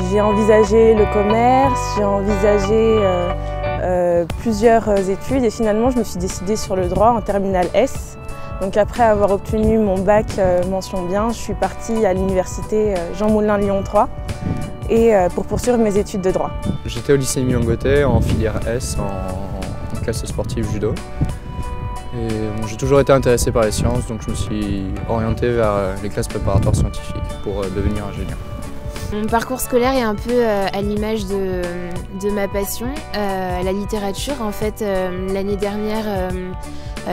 J'ai envisagé le commerce, j'ai envisagé plusieurs études et finalement je me suis décidée sur le droit en terminale S. Donc après avoir obtenu mon bac mention bien, je suis partie à l'université Jean Moulin Lyon 3 et pour poursuivre mes études de droit. J'étais au lycée Émile Goethe en filière S en classe sportive judo. Et j'ai toujours été intéressé par les sciences, donc je me suis orienté vers les classes préparatoires scientifiques pour devenir ingénieur. Mon parcours scolaire est un peu à l'image de ma passion, la littérature. En fait, l'année dernière,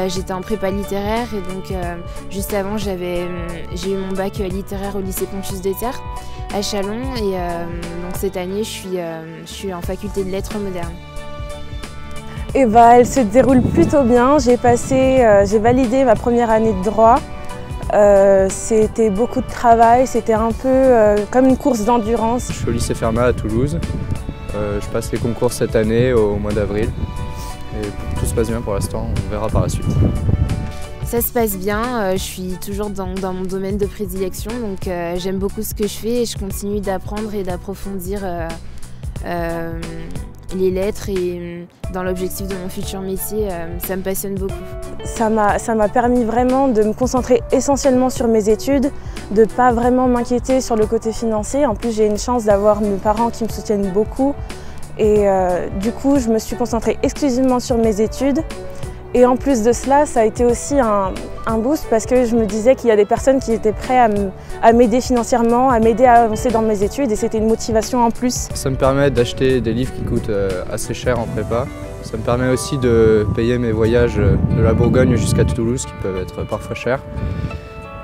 j'étais en prépa littéraire et donc juste avant, j'ai eu mon bac littéraire au lycée Pontius de Terre à Châlons et donc cette année, je suis en faculté de lettres modernes. Et elle se déroule plutôt bien. J'ai validé ma première année de droit. C'était beaucoup de travail, c'était un peu comme une course d'endurance. Je suis au lycée Fermat à Toulouse. Je passe les concours cette année au mois d'avril. Et tout se passe bien pour l'instant, on verra par la suite. Ça se passe bien, je suis toujours dans mon domaine de prédilection, donc j'aime beaucoup ce que je fais et je continue d'apprendre et d'approfondir les lettres et dans l'objectif de mon futur métier, ça me passionne beaucoup. Ça m'a permis vraiment de me concentrer essentiellement sur mes études, de ne pas vraiment m'inquiéter sur le côté financier. En plus, j'ai une chance d'avoir mes parents qui me soutiennent beaucoup et du coup, je me suis concentrée exclusivement sur mes études. Et en plus de cela, ça a été aussi un boost parce que je me disais qu'il y a des personnes qui étaient prêtes à m'aider financièrement, à m'aider à avancer dans mes études et c'était une motivation en plus. Ça me permet d'acheter des livres qui coûtent assez cher en prépa. Ça me permet aussi de payer mes voyages de la Bourgogne jusqu'à Toulouse qui peuvent être parfois chers.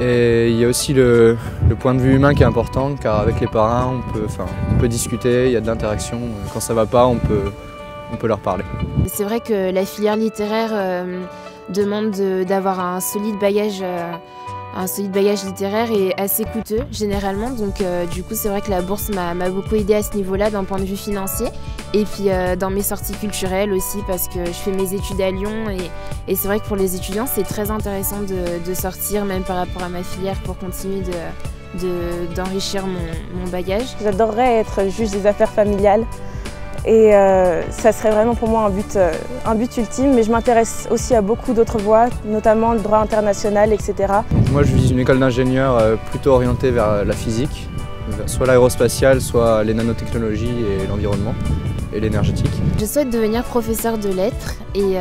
Et il y a aussi le point de vue humain qui est important car avec les parents on peut discuter, il y a de l'interaction. Quand ça ne va pas, on peut leur parler. C'est vrai que la filière littéraire demande d'avoir un solide bagage littéraire et assez coûteux généralement. Donc du coup c'est vrai que la bourse m'a beaucoup aidé à ce niveau-là d'un point de vue financier. Et puis dans mes sorties culturelles aussi parce que je fais mes études à Lyon et c'est vrai que pour les étudiants c'est très intéressant de sortir même par rapport à ma filière pour continuer d'enrichir mon bagage. J'adorerais être juge des affaires familiales. Et ça serait vraiment pour moi un but ultime, mais je m'intéresse aussi à beaucoup d'autres voies, notamment le droit international, etc. Donc moi je vise une école d'ingénieur plutôt orientée vers la physique, soit l'aérospatiale, soit les nanotechnologies et l'environnement et l'énergétique. Je souhaite devenir professeur de lettres et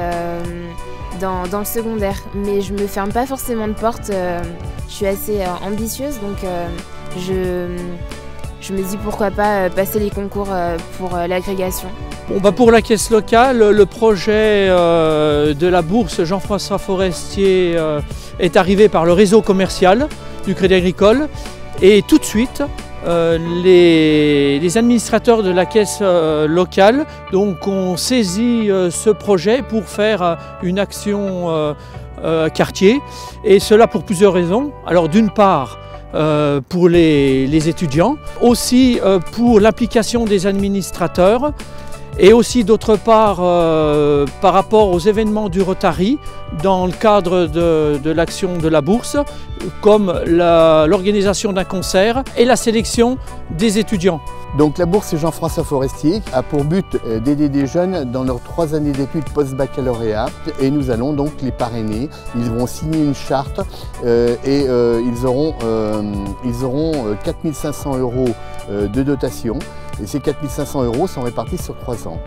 dans le secondaire, mais je me ferme pas forcément de porte, je suis assez ambitieuse donc je me dis pourquoi pas passer les concours pour l'agrégation. Pour la caisse locale, le projet de la bourse Jean-François Forestier est arrivé par le réseau commercial du Crédit Agricole et tout de suite les administrateurs de la caisse locale ont saisi ce projet pour faire une action quartier et cela pour plusieurs raisons. Alors d'une part, pour les étudiants, aussi pour l'implication des administrateurs et aussi d'autre part par rapport aux événements du Rotary dans le cadre de l'action de la bourse comme l'organisation d'un concert et la sélection des étudiants. Donc la bourse Jean-François Forestier a pour but d'aider des jeunes dans leurs 3 années d'études post-baccalauréat et nous allons donc les parrainer. Ils vont signer une charte et ils auront 4 500 € de dotation et ces 4 500 € sont répartis sur 3 ans.